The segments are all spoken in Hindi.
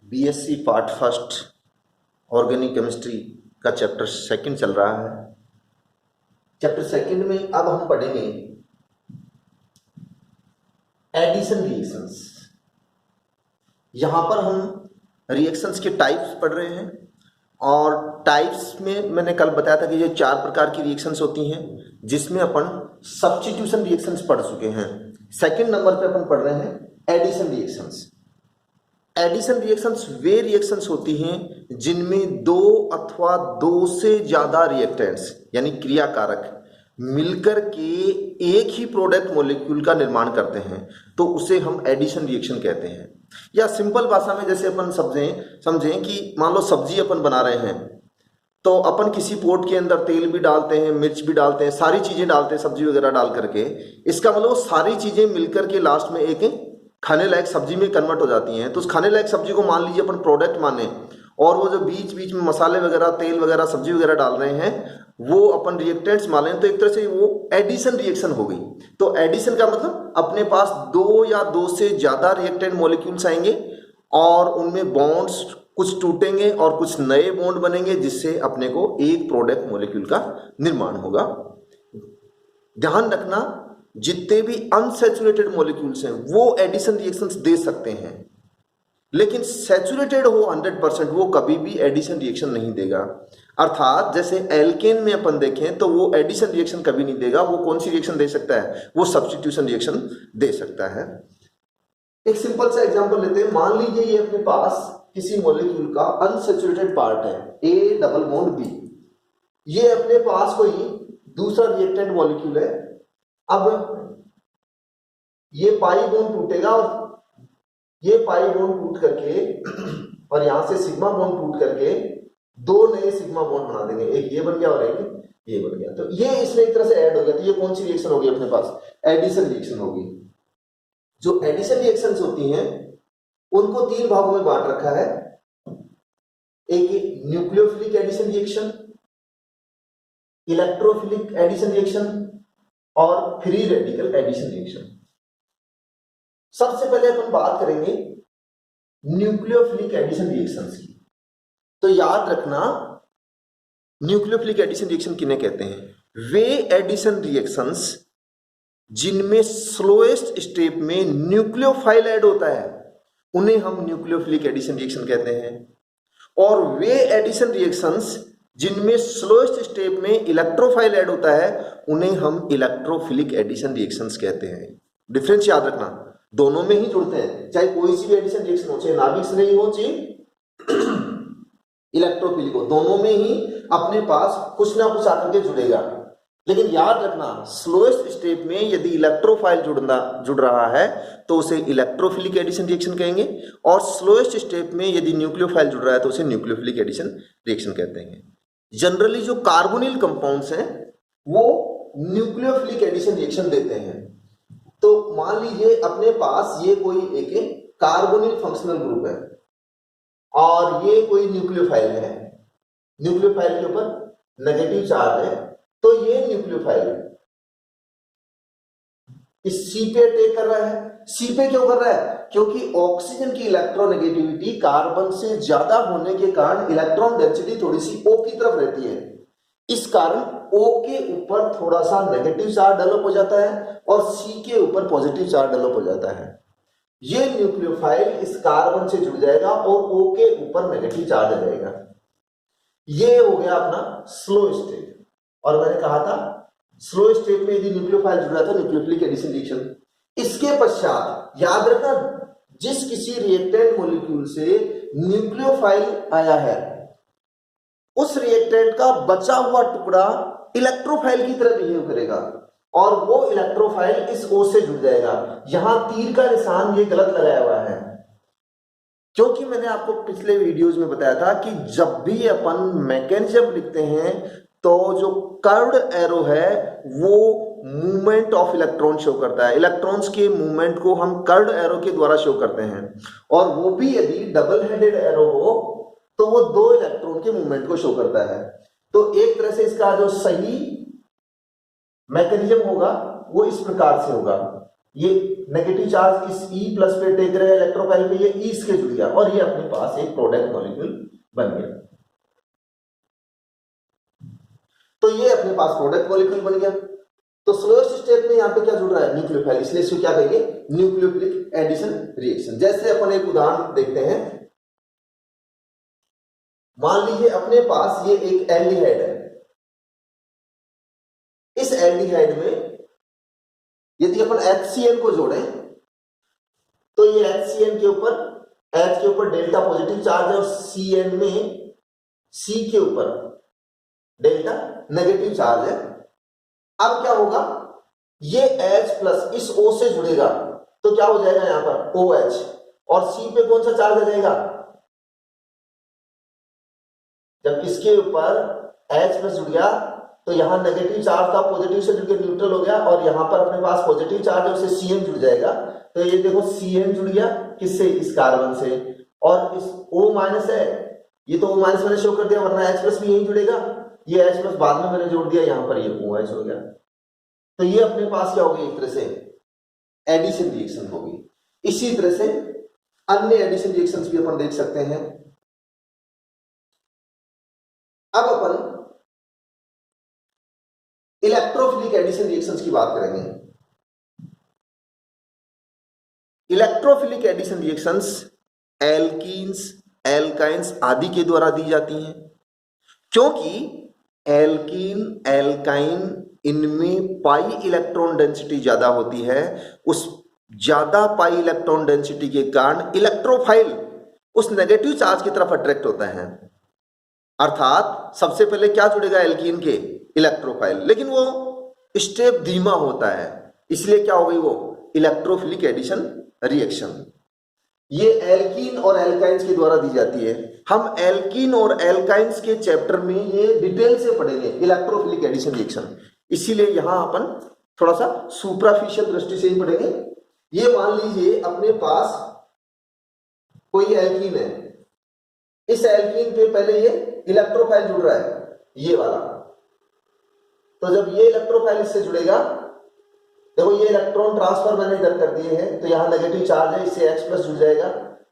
BSc part first organic chemistry का चैप्टर सेकंड चल रहा है। चैप्टर सेकंड में अब हम पढ़ेंगे एडिशन रिएक्शंस। यहां पर हम रिएक्शंस के टाइप्स पढ़ रहे हैं और टाइप्स में मैंने कल बताया था कि ये 4 प्रकार की रिएक्शंस होती हैं, जिसमें अपन सब्स्टिट्यूशन रिएक्शंस पढ़ चुके हैं। सेकंड नंबर पे अपन पढ़ रहे हैं एडिशन रिएक्शंस। एडिशन रिएक्शंस वे रिएक्शंस होती हैं जिनमें 2 अथवा 2 से ज्यादा रिएक्टेंट्स यानी क्रियाकारक मिलकर के एक ही प्रोडक्ट मॉलिक्यूल का निर्माण करते हैं, तो उसे हम एडिशन रिएक्शन कहते हैं। या सिंपल भाषा में जैसे अपन समझें कि मान लो सब्जी अपन बना रहे हैं, तो अपन किसी पोट के अंदर तेल भी डालते हैं, मिर्च भी डालते हैं, सारी चीजें डालते हैं सब्जी वगैरह डाल करके। इसका मतलब वो सारी चीजें मिलकर के लास्ट में एक खाने लायक सब्जी में कन्वर्ट हो जाती हैं। तो उस खाने लायक सब्जी को मान लीजिए अपन प्रोडक्ट माने, और वो जो बीच बीच में मसाले वगैरह, तेल वगैरह, सब्जी वगैरह डाल रहे हैं, वो अपन रिएक्टेंट्स मान लें, तो एक तरह से वो एडिशन रिएक्शन हो गई। तो एडिशन का मतलब अपने पास 2 या 2 से ज्यादा रिएक्टेंट मॉलिक्यूल्स आएंगे और उनमें बॉन्ड्स कुछ टूटेंगे और कुछ नए बॉन्ड बनेंगे, जिससे अपने को एक प्रोडक्ट मॉलिक्यूल का निर्माण होगा। ध्यान रखना, जितने भी अनसैचुरेटेड मॉलिक्यूल्स हैं वो एडिशन रिएक्शंस दे सकते हैं, लेकिन सैचुरेटेड हो 100% वो कभी भी एडिशन रिएक्शन नहीं देगा। अर्थात जैसे एल्केन में अपन देखें तो वो एडिशन रिएक्शन कभी नहीं देगा। वो कौन सी रिएक्शन दे सकता है? वो सब्स्टिट्यूशन रिएक्शन दे सकता है। एक सिंपल सा एग्जांपल लेते हैं। मान लीजिए ये अपने पास किसी मॉलिक्यूल का अनसैचुरेटेड पार्ट है, A डबल बॉन्ड B। ये अपने पास कोई दूसरा रिएक्टेंट मॉलिक्यूल है। अब ये पाई बॉन्ड टूटेगा और ये पाई बॉन्ड टूट करके और यहां से सिग्मा बॉन्ड टूट करके 2 नए सिग्मा बॉन्ड बना देंगे। एक ये बन गया और एक ये बन गया। तो ये इसमें एक तरह से ऐड हो गया। तो ये कौन सी रिएक्शन होगी अपने पास? एडिशन रिएक्शन होगी। जो एडिशन रिएक्शंस होती हैं उनको 3 भागों में बांट रखा है। एक nucleophilic addition reaction, electrophilic addition reaction और फ्री रेडिकल एडिशन रिएक्शन। सबसे पहले अपन बात करेंगे न्यूक्लियोफिलिक एडिशन रिएक्शंस की। तो याद रखना, न्यूक्लियोफिलिक एडिशन रिएक्शन किन्हें कहते हैं? वे एडिशन रिएक्शंस जिनमें स्लोएस्ट स्टेप में न्यूक्लियोफाइल ऐड होता है उन्हें हम न्यूक्लियोफिलिक एडिशन रिएक्शन कहते हैं। और वे एडिशन रिएक्शंस जिनमें स्लोएस्ट स्टेप में इलेक्ट्रोफाइल ऐड होता है उन्हें हम इलेक्ट्रोफिलिक एडिशन रिएक्शंस कहते हैं। डिफरेंस याद रखना, दोनों में ही जुड़ते हैं, चाहे कोई सी भी एडिशन रिएक्शन हो, चाहे नाभिक से नहीं हो, चाहे इलेक्ट्रोफिलिक हो, दोनों में ही अपने पास कुछ ना कुछ आकर के जुड़ेगा। लेकिन याद रखना, स्लोएस्ट स्टेप में यदि इलेक्ट्रोफाइल जुड़ रहा है तो उसे इलेक्ट्रोफिलिक एडिशन रिएक्शन कहेंगे, और स्लोएस्ट स्टेप में यदि न्यूक्लियोफाइल जुड़ रहा है तो उसे न्यूक्लियोफिलिक एडिशन रिएक्शन कहते हैं। जनरली जो कार्बोनिल कंपाउंड्स हैं वो न्यूक्लियोफिलिक एडिशन रिएक्शन देते हैं। तो मान लीजिए अपने पास ये कोई एक कार्बोनिल फंक्शनल ग्रुप है और ये कोई न्यूक्लियोफाइल है। न्यूक्लियोफाइल के ऊपर नेगेटिव चार्ज है, तो ये न्यूक्लियोफाइल इस C पे अटैक कर रहा है। C पे क्यों कर रहा है? क्योंकि ऑक्सीजन की इलेक्ट्रोनेगेटिविटी कार्बन से ज्यादा होने के कारण इलेक्ट्रॉन डेंसिटी थोड़ी सी O की तरफ रहती है। इस कारण O के ऊपर थोड़ा सा नेगेटिव चार्ज डेवलप हो जाता है और C के ऊपर पॉजिटिव चार्ज डेवलप हो जाता है। ये न्यूक्लियोफाइल इस कार्बन से जुड़ जाएगा और O के ऊपर नेगेटिव चार्ज आ जाएगा। ये हो गया अपना स्लो स्टेट। और मैंने कहा था स्लो स्टेट में यदि न्यूक्लियोफाइल जुड़ रहा था न्यूक्लियोफिलिक एडिशन रिएक्शन। इसके पश्चात याद रखना, जिस किसी रिएक्टेंट मॉलिक्यूल से न्यूक्लियोफाइल आया है उस रिएक्टेंट का बचा हुआ टुकड़ा इलेक्ट्रोफाइल की तरह बिहेव करेगा और वो इलेक्ट्रोफाइल इस O से जुड़ जाएगा। यहां तीर का निशान ये गलत लगाया हुआ है, क्योंकि मैंने आपको पिछले वीडियोस में बताया था कि जब भी अपन मैकेनिज्म लिखते हैं तो जो कर्व्ड एरो है वो मूवमेंट ऑफ इलेक्ट्रॉन शो करता है। इलेक्ट्रॉन्स के मूवमेंट को हम कर्व्ड एरो के द्वारा शो करते हैं, और वो भी यदि डबल हेडेड एरो हो तो वो 2 इलेक्ट्रॉन के मूवमेंट को शो करता है। तो एक तरह से इसका जो सही मैकेनिज्म होगा वो इस प्रकार से होगा। ये नेगेटिव चार्ज इस E प्लस पे टेक रहे इलेक्ट्रोफाइल पे, ये E इसके जुड़ गया और ये अपने पास एक प्रोडक्ट मॉलिक्यूल बन गया। तो ये अपने पास प्रोडक्ट मॉलिक्यूल बन गया। तो स्लोएस्ट स्टेप में यहाँ पे क्या जुड़ रहा है, न्यूक्लियोफाइल, इसलिए इसको क्या कहेंगे, न्यूक्लियोफिलिक एडिशन रिएक्शन। जैसे अपन एक उदाहरण देखते हैं, मान लीजिए अपने पास ये एक एल्डिहाइड है। इस एल्डिहाइड में यदि अपन HCl को जोड़ें तो ये HCl के ऊपर, H के ऊपर डेल्टा पॉजिटिव चार्ज है और Cn में C के ऊपर डेल्टा नेगेटिव चार्ज है। अब क्या होगा, ये H प्लस इस O से जुड़ेगा तो क्या हो जाएगा यहां पर OH, और C पे कौन सा चार्ज आ जाएगा, जब इसके ऊपर H प्लस जुड़ गया तो यहां नेगेटिव चार्ज था, पॉजिटिव से जुड़ के न्यूट्रल हो गया, और यहां पर अपने पास पॉजिटिव चार्ज है उससे Cn जुड़ जाएगा। तो ये देखो Cn जुड़ गया किससे, इस कार्बन से, और इस O माइनस है, ये तो O माइनस मैंने शो कर दिया, वरना H प्लस भी यही जुड़ेगा, ये H प्लस बाद में मैंने जोड़ दिया, यहां पर ये OH हो गया। तो ये अपने पास क्या होगी, एक तरह से एडिशन रिएक्शन होगी। इसी तरह से अन्य एडिशन रिएक्शंस भी अपन देख सकते हैं। अब अपन इलेक्ट्रोफिलिक एडिशन रिएक्शंस की बात करेंगे। Electrophilic addition reactions alkenes, alkynes आदि के द्वारा दी जाती हैं, क्योंकि एल्कीन, एल्काइन इनमें पाई इलेक्ट्रॉन डेंसिटी ज्यादा होती है। उस ज्यादा पाई इलेक्ट्रॉन डेंसिटी के कारण इलेक्ट्रोफाइल उस नेगेटिव चार्ज की तरफ अट्रैक्ट होता है, अर्थात सबसे पहले क्या जुड़ेगा एल्कीन के, इलेक्ट्रोफाइल, लेकिन वो स्टेप धीमा होता है, इसलिए क्या हो गई वो इलेक्ट्रोफिलिक एडिशन रिएक्शन। ये एल्कीन और एल्काइंस के द्वारा दी जाती है। हम एल्कीन और एल्काइंस के चैप्टर में ये डिटेल से पढ़ेंगे इलेक्ट्रोफिलिक एडिशन रिएक्शन, इसीलिए यहां अपन थोड़ा सा सुपरफिशियल दृष्टि से ही पढ़ेंगे। ये मान लीजिए अपने पास कोई एल्कीन है, इस एल्कीन पे पहले ये इलेक्ट्रोफाइल जुड़ रहा है, ये वाला, तो जब ये इलेक्ट्रोफाइल इससे जुड़ेगा, देखो ये इलेक्ट्रॉन ट्रांसफर मैंने इधर कर दिए हैं, तो यहाँ नेगेटिव चार्ज है, इससे H प्लस जुड़ जाएगा,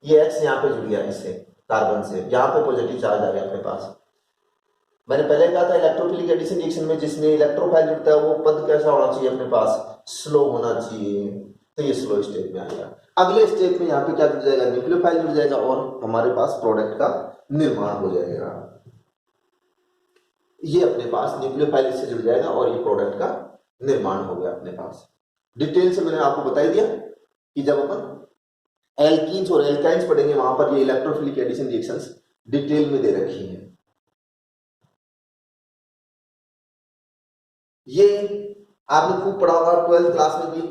ये X यहाँ पे जुड़ गया इससे कार्बन से, यहाँ पे पॉजिटिव चार्ज आ गया अपने पास। मैंने पहले कहा था इलेक्ट्रोफिलिक एडिशन रिएक्शन में जिसमें इलेक्ट्रोफाइल जुड़ता है वो पद कैसा होना चाहिए अपने पास, स्लो होना चाहिए, तो ये स्लो स्टेप में आ गया। अगले स्टेप में यहाँ पे क्या जुड़ जाएगा, न्यूक्लियोफाइल जुड़ जाएगा और हमारे पास प्रोडक्ट का निर्माण हो जाएगा। ये अपने पास न्यूक्लियोफाइल इससे जुड़ जाएगा और ये प्रोडक्ट का निर्माण हो गया अपने पास। डिटेल से मैंने आपको बता दिया कि जब अपन एल्कीन्स और एल्काइंस पढ़ेंगे वहां पर ये इलेक्ट्रोफिलिक एडिशन रिएक्शंस डिटेल में दे रखी हैं। ये आपने खूब पढ़ा होगा 12th क्लास में भी,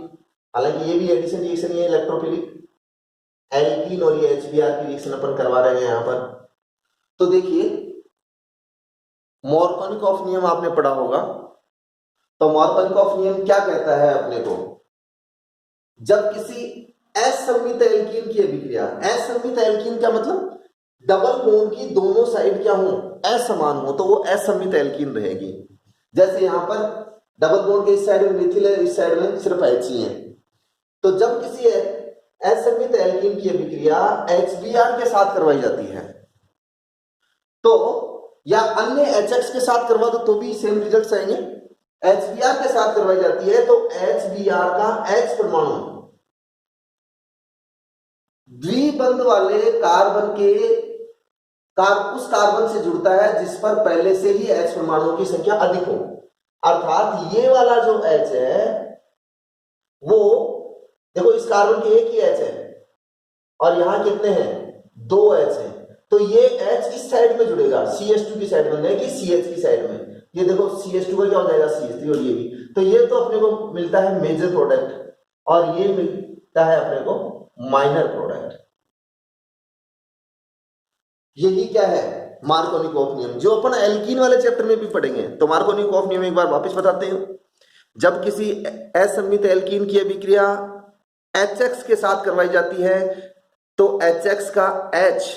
हालांकि ये भी एडिशन रिएक्शन ही है इलेक्ट्रोफिलिक, एल्कीन और ये HBr की रिएक्शन अपन करवा रहे हैं यहां पर। तो देखिए मार्कोनिकॉफ नियम आपने पढ़ा होगा, तो मार्कोनिकॉफ नियम क्या कहता है अपने को, जब किसी असममित एल्कीन की अभिक्रिया, असममित एल्कीन का मतलब डबल बॉन्ड की दोनों साइड क्या हो, असमान हो, तो वो असममित एल्कीन रहेगी। जैसे यहां पर डबल बॉन्ड के इस साइड में मिथिल है, इस साइड में सिर्फ H ही है, तो जब किसी असममित एल्कीन की अभिक्रिया HBr के साथ करवाई जाती है, तो या अन्य HX के साथ करवा दो तो भी सेम रिजल्ट्स आएंगे, HBr के साथ करवाई जाती है तो HBr का H परमाणु द्विबंध वाले कार्बन के उस कार्बन से जुड़ता है जिस पर पहले से ही H परमाणुओं की संख्या अधिक हो, अर्थात ये वाला जो H है वो देखो इस कार्बन की एक ही H है और यहां कितने हैं, 2 H हैं, तो ये H इस साइड में जुड़ेगा CH2 की साइड में, नहीं कि CH की साइड में। ये देखो CH2 का क्या हो जाएगा CH3 और ये भी, तो ये तो अपने को मिलता है मेजर प्रोडक्ट और ये मिलता है अपने को माइनर प्रोडक्ट। यही क्या है मार्कोनिकॉफ नियम, जो अपन एल्कीन वाले चैप्टर में भी पढ़ेंगे। तो मार्कोनिकॉफ नियम एक बार वापस बताते हैं, जब किसी असममित एल्कीन की अभिक्रिया HX के साथ करवाई जाती है तो HX का H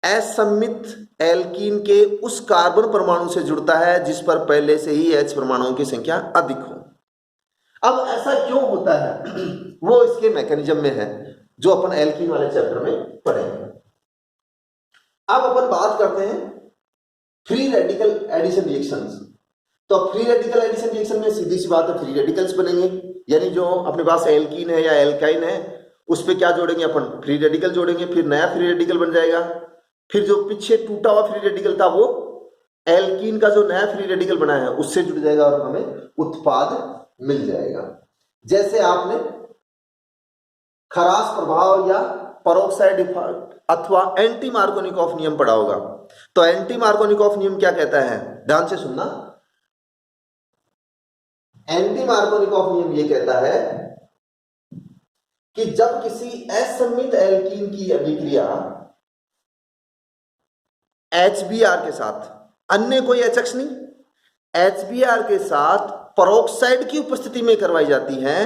असममित एल्कीन के उस कार्बन परमाणु से जुड़ता है जिस पर पहले से ही H परमाणुओं की संख्या अधिक हो। अब ऐसा क्यों होता है वो इसके मैकेनिज्म में है, जो अपन एल्कीन वाले चैप्टर में पढ़ेंगे। अब अपन बात करते हैं फ्री रेडिकल एडिशन रिएक्शंस। तो फ्री रेडिकल एडिशन रिएक्शन में सीधी सी बात है, फ्री रेडिकल्स बनेंगे, यानी जो अपने पास एल्कीन है या एल्काइन है उस पर क्या जोड़ेंगे अपन, फ्री रेडिकल जोड़ेंगे, फिर नया फ्री रेडिकल बन जाएगा। फिर जो पीछे टूटा हुआ फ्री रेडिकल था वो एल्कीन का जो नया फ्री रेडिकल बना है उससे जुड़ जाएगा और हमें उत्पाद मिल जाएगा। जैसे आपने खरास प्रभाव या परोक्साइड इफेक्ट अथवा एंटी मार्कोनिकॉफ नियम पढ़ा होगा। तो एंटी मार्कोनिकॉफ नियम क्या कहता है, ध्यान से सुनना। एंटी मार्कोनिकॉफ नियम ये कहता है कि जब किसी असममित एल्कीन की अभिक्रिया HBr के साथ, अन्य कोई HX नहीं, HBr के साथ परोक्साइड की उपस्थिति में करवाई जाती है,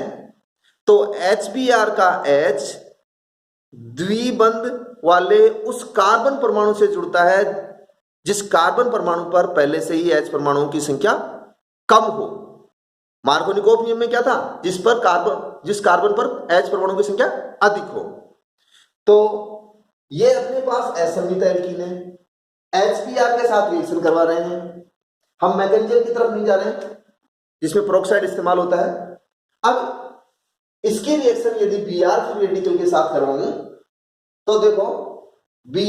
तो HBr का H द्विबंध वाले उस कार्बन परमाणु से जुड़ता है जिस कार्बन परमाणु पर पहले से ही H परमाणुओं की संख्या कम हो। मार्कोनिकॉफ नियम में क्या था, जिस कार्बन पर H परमाणु की संख्या अधिक हो। तो ये अपने पास असममित एल्कीन है, HBr के साथ रिएक्शन करवा रहे हैं, हम मैकेनिज्म की तरफ नहीं जा रहे हैं जिसमें पेरोक्साइड इस्तेमाल होता है। अब इसके रिएक्शन यदि Br फ्री रेडिकल के साथ करवाऊं तो देखो Br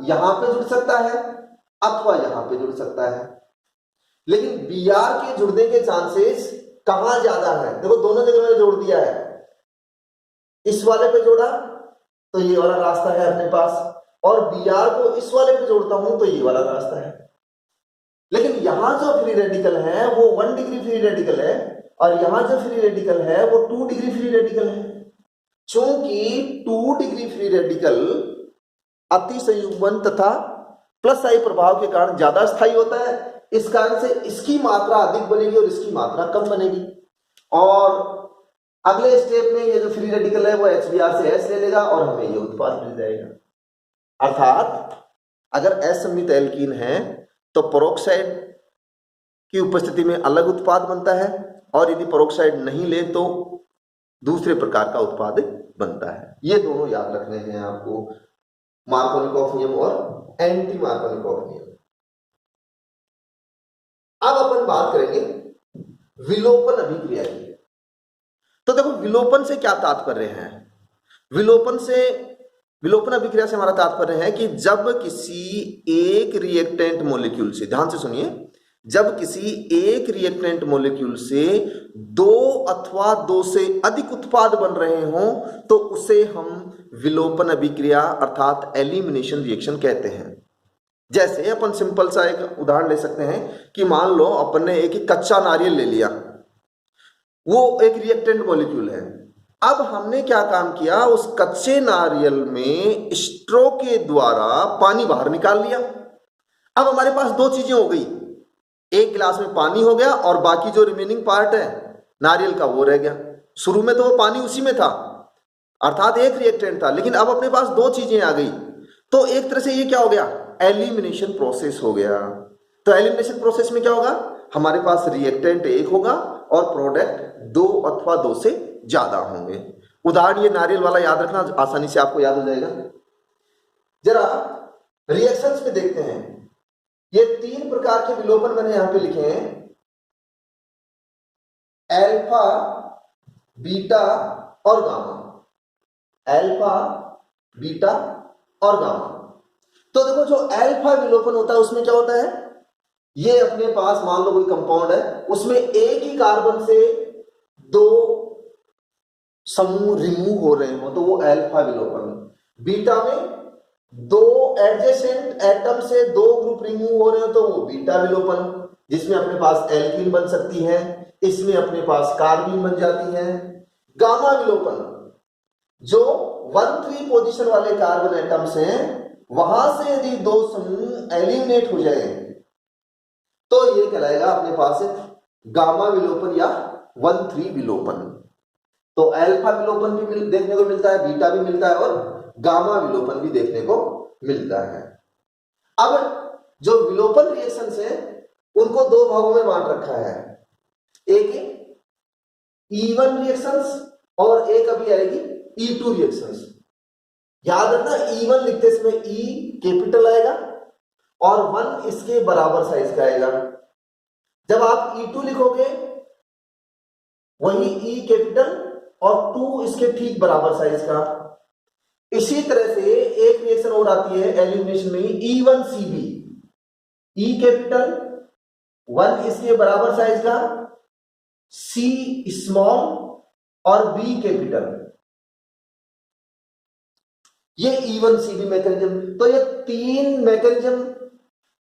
यहां पे जुड़ सकता है अथवा यहां पे जुड़ सकता है, लेकिन Br के जुड़ने के चांसेस कहां ज्यादा है, देखो दोनों जगह मैंने जोड़ दिया है, इस वाले पे जोड़ा तो ये वाला रास्ता है अपने पास, और Br को इस वाले पे जोड़ता हूं तो ये वाला रास्ता है। लेकिन यहां जो फ्री रेडिकल है वो 1 डिग्री फ्री रेडिकल है और यहां जो फ्री रेडिकल है वो 2 डिग्री फ्री रेडिकल है। चूंकि 2 डिग्री फ्री रेडिकल अति संयुग्मन तथा प्लस आई प्रभाव के कारण ज्यादा स्थायी होता है, इस कारण से इसकी मात्रा अधिक बनेगी और इसकी मात्रा कम बनेगी। और अगले स्टेप में ये जो फ्री रेडिकल है वो HBr से S ले लेगा और हमें ये उत्पाद मिल जाएगा। अर्थात अगर असममित एल्कीन है तो पेरोक्साइड की उपस्थिति में अलग उत्पाद बनता है, और यदि पेरोक्साइड नहीं ले तो दूसरे प्रकार का उत्पाद बनता है। ये दोनों याद रखने हैं आपको, मार्कोनिकॉफ नियम और एंटी मार्कोनिकॉफ नियम। अब अपन बात करेंगे विलोपन अभिक्रिया की। तो देखो विलोपन से क्या तात्पर्य है, विलोपन अभिक्रिया से हमारा तात्पर्य है कि जब किसी एक रिएक्टेंट मॉलिक्यूल से, ध्यान से सुनिए, जब किसी एक रिएक्टेंट मॉलिक्यूल से 2 अथवा 2 से अधिक उत्पाद बन रहे हों तो उसे हम विलोपन अभिक्रिया अर्थात एलिमिनेशन रिएक्शन कहते हैं। जैसे अपन सिंपल सा एक उदाहरण ले सकते हैं कि मान लो अपन ने एक कच्चा नारियल ले लिया, वो एक रिएक्टेंट मॉलिक्यूल है। अब हमने क्या काम किया, उस कच्चे नारियल में स्ट्रो के द्वारा पानी बाहर निकाल लिया। अब हमारे पास 2 चीजें हो गई, एक गिलास में पानी हो गया और बाकी जो रिमेनिंग पार्ट है नारियल का वो रह गया। शुरू में तो वो पानी उसी में था अर्थात एक रिएक्टेंट था, लेकिन अब अपने पास 2 चीजें आ गई, तो एक तरह से ये क्या हो गया, एलिमिनेशन प्रोसेस हो गया। तो एलिमिनेशन प्रोसेस में क्या होगा, हमारे पास रिएक्टेंट एक होगा और प्रोडक्ट 2 अथवा 2 से ज्यादा होंगे। उदाहरण ये नारियल वाला याद रखना, आसानी से आपको याद हो जाएगा। जरा रिएक्शंस में देखते हैं, ये 3 प्रकार के विलोपन मैंने यहां पे लिखे हैं, अल्फा, बीटा और गामा। अल्फा, बीटा और गामा। तो देखो जो अल्फा विलोपन होता है उसमें क्या होता है, ये अपने पास मान लो कोई कंपाउंड है, उसमें एक ही कार्बन से 2 समूह रिमूव हो रहे हो तो वो अल्फा विलोपन। बीटा में 2 एडजेसेंट एटम से 2 ग्रुप रिमूव हो रहे हो तो वो बीटा विलोपन, जिसमें अपने पास एल्कीन बन सकती है, इसमें अपने पास कार्बीन बन जाती है। गामा विलोपन, जो 1,3 पोजीशन वाले कार्बन एटम्स हैं वहां से यदि 2 समूह एलिमिनेट हो जाए तो ये कहलाएगा अपने पास गामा विलोपन या 1,3 विलोपन। तो अल्फा विलोपन भी देखने को मिलता है, बीटा भी मिलता है और गामा विलोपन भी देखने को मिलता है। अब जो विलोपन रिएक्शंस है उनको 2 भागों में बांट रखा है, एक E1 रिएक्शंस और एक अभी आएगी E2 रिएक्शंस। याद रखना E1 लिखते समय E कैपिटल आएगा और 1 इसके बराबर साइज का आएगा। जब आप E2 लिखोगे वही E कैपिटल और 2 इसके ठीक बराबर साइज का। इसी तरह से एक रिएक्शन और आती है एलिमिनेशन में E1CB, E कैपिटल 1 इसके बराबर साइज का, C स्मॉल और B कैपिटल। ये E1CB मैकेनिज्म। तो ये 3 मैकेनिज्म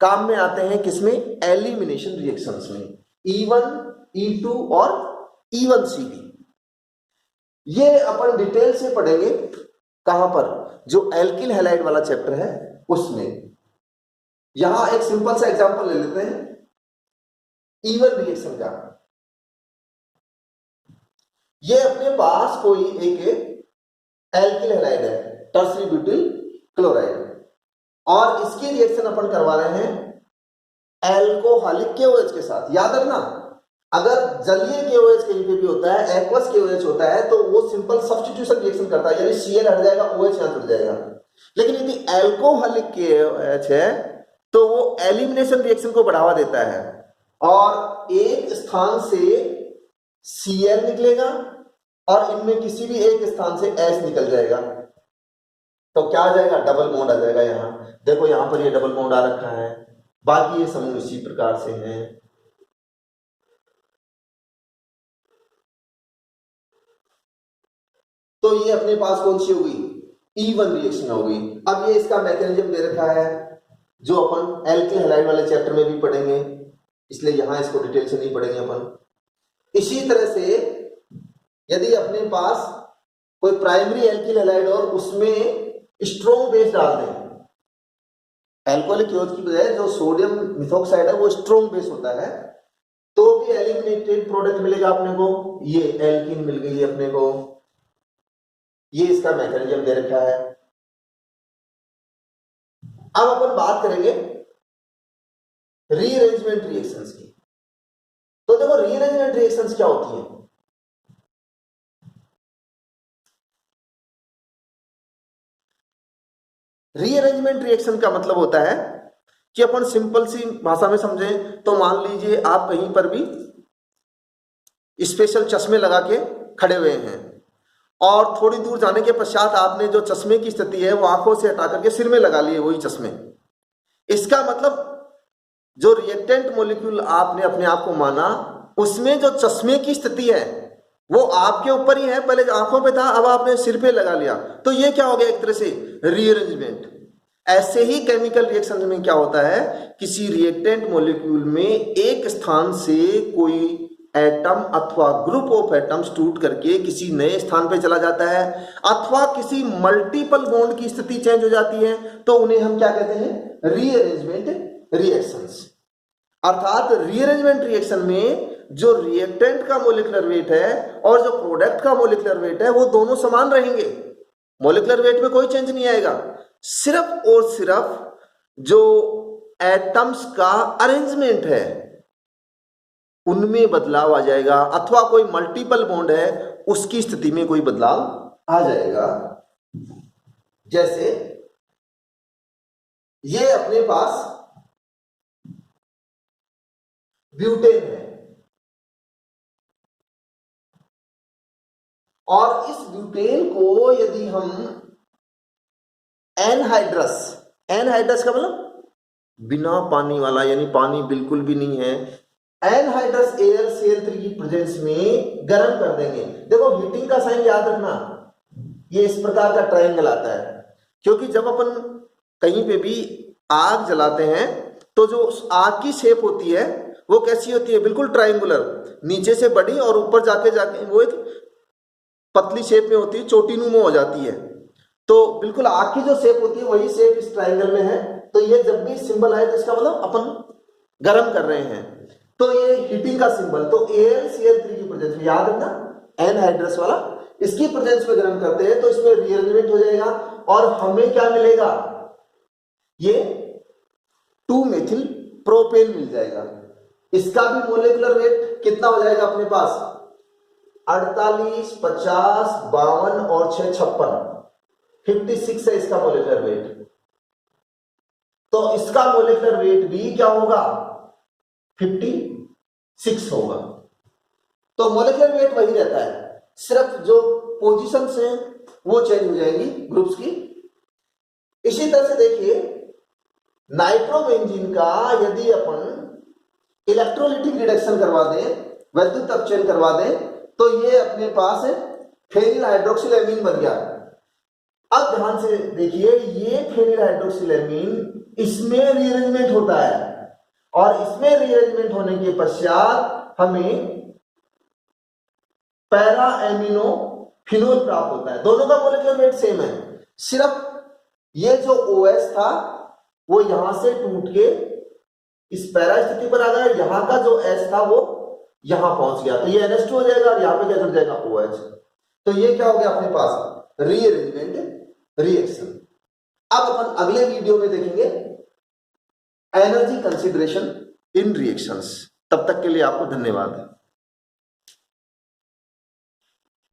काम में आते हैं किसमें? एलिमिनेशन रिएक्शंस में, E1, E2 और E1CB। ये अपन डिटेल से पढ़ेंगे कहां पर? जो एल्किल हैलाइड वाला चैप्टर है उसमें। यहां एक सिंपल सा एग्जांपल ले लेते हैं E1 रिएक्शन का। ये अपने पास कोई एक एल्किल हैलाइड है, टर्सरी ब्यूटिल क्लोराइड, और इसकी रिएक्शन अपन करवा रहे हैं एल्कोहलिक KOH के साथ। याद रखना, अगर जलीय KOH कहीं पे भी होता है, एक्वस KOH होता है, तो वो सिंपल सब्स्टिट्यूशन रिएक्शन करता है, यानी Cl हट जाएगा, OH यहां जुड़ जाएगा। लेकिन यदि एल्कोहलिक KOH है तो वो एलिमिनेशन रिएक्शन को बढ़ावा देता है और एक स्थान से Cl निकलेगा और इनमें किसी भी एक स्थान से H निकल जाएगा। तो क्या आ जाएगा? डबल बॉन्ड आ जाएगा। यहां देखो, यहां पर ये डबल बॉन्ड आ रखा है, बाकी ये समूह इसी प्रकार से हैं। तो ये अपने पास कौन सी होगी? E1 रिएक्शन होगी। अब ये इसका मैकेनिज्म दे रखा है जो अपन एल्किल हैलाइड वाले चैप्टर में भी पढ़ेंगे, इसलिए यहां इसको डिटेल से नहीं पढ़ेंगे अपन। इसी तरह से यदि अपने पास कोई प्राइमरी एल्किल हैलाइड और उसमें स्ट्रॉन्ग बेस डाल दें, एल्कोहलिक KOH की बजाय जो सोडियम मिथॉक्साइड है वो स्ट्रॉन्ग बेस होता है, तो भी एलिमिनेटेड प्रोडक्ट मिलेगा अपने को। ये एल्कीन मिल गई अपने को। ये इसका मैकेनिज्म दे रखा है। अब अपन बात करेंगे रीअरेंजमेंट रिएक्शंस की। तो देखो, रीअरेंजमेंट रिएक्शंस क्या होती है? रीअरेंजमेंट रिएक्शन का मतलब होता है कि अपन सिंपल सी भाषा में समझें तो मान लीजिए आप कहीं पर भी स्पेशल चश्मे लगा के खड़े हुए हैं और थोड़ी दूर जाने के पश्चात आपने जो चश्मे की स्थिति है वो आंखों से हटा करके सिर में लगा लिए वही चश्मे। इसका मतलब जो रिएक्टेंट मॉलिक्यूल आपने अपने आप को माना, उसमें जो चश्मे की स्थिति है वो आपके ऊपर ही है। पहले आंखों पे था, अब आपने सिर पे लगा लिया, तो ये क्या हो गया? एक तरह से रीअरेंजमेंट। ऐसे ही केमिकल रिएक्शन में क्या होता है? किसी रिएक्टेंट मॉलिक्यूल में एक स्थान से कोई एटम अथवा ग्रुप ऑफ एटम्स टूट करके किसी नए स्थान पे चला जाता है, अथवा किसी मल्टीपल बॉन्ड की स्थिति चेंज हो जाती है, तो उन्हें हम क्या कहते हैं? Rearrangement reactions. अर्थात रीअरेंजमेंट रिएक्शन में जो रिएक्टेंट का मोलिकुलर वेट है और जो प्रोडक्ट का मोलिकुलर वेट है वो दोनों समान रहेंगे। मोलिकुलर वेट में कोई चेंज नहीं आएगा, सिर्फ और सिर्फ जो एटम्स का अरेंजमेंट है उनमें बदलाव आ जाएगा, अथवा कोई मल्टीपल बॉन्ड है उसकी स्थिति में कोई बदलाव आ जाएगा। जैसे ये अपने पास ब्यूटेन है और इस ब्यूटेन को यदि हम एनहाइड्रस, एनहाइड्रस का मतलब बिना पानी वाला, यानी पानी बिल्कुल भी नहीं है, एनहाइड्रस AlCl3 की प्रेजेंस में गर्म कर देंगे। देखो, हीटिंग का साइन याद रखना, ये इस प्रकार का ट्रायंगल आता है, क्योंकि जब अपन कहीं पे भी आग जलाते हैं तो जो आग की शेप होती है वो कैसी होती है? बिल्कुल ट्रायंगुलर, नीचे से बड़ी और ऊपर जाके वो एक पतली शेप में होती है, चोटीनुमा हो जाती है। तो बिल्कुल आग की जो शेप होती है वही शेप इस ट्रायंगल में है। तो ये जब भी सिंबल आए तो इसका मतलब अपन गर्म कर रहे हैं, तो ये हीटिंग का सिंबल। तो AlCl3 की प्रेजेंस में, याद रखना एनहाइड्रस वाला, इसकी प्रेजेंस में गर्म करते हैं तो इसमें रीअरेंजमेंट हो जाएगा और हमें क्या मिलेगा? ये 2-मेथिल प्रोपेन मिल जाएगा। इसका भी मोलिकुलर वेट कितना हो जाएगा अपने पास? 48, 50, 52 और 6 56, 56 है इसका मोलिकुलर वेट। तो इसका मोलिकुलर वेट भी क्या होगा, 56 होगा। तो मोलिकुलर वेट वही रहता है, सिर्फ जो पोजीशंस हैं वो चेंज हो जाएंगी ग्रुप्स की। इसी तरह से देखिए नाइट्रोबेंजीन का यदि अपन इलेक्ट्रोलिटिक रिडक्शन करवा दें, वैद्युत अपचयन करवा दें, तो ये अपने पास फेनिल हाइड्रोक्सिलेमीन बन गया। अब ध्यान से देखिए, ये फेनिल हाइड्रोक्सिलेमीन इसमें रीअरेंजमेंट होता है और इसमें रीअरेंजमेंट होने के पश्चात हमें पैरा एमिनो फिनोल प्राप्त होता है। दोनों का मोलिकुलर वेट सेम है, सिर्फ ये जो OH था वो यहां से टूट के इस पैरा स्थिति पर आ गया, यहां का जो H था वो यहां पहुंच गया, तो ये NH2 हो जाएगा और यहां पे क्या जुड़ जाएगा, OH। तो ये क्या हो गया अपने पास, रीअरेंजमेंट रिएक्शन। अब अपन अगले वीडियो में देखेंगे एनर्जी कंसिडरेशन इन रिएक्शंस। तब तक के लिए आपको धन्यवाद।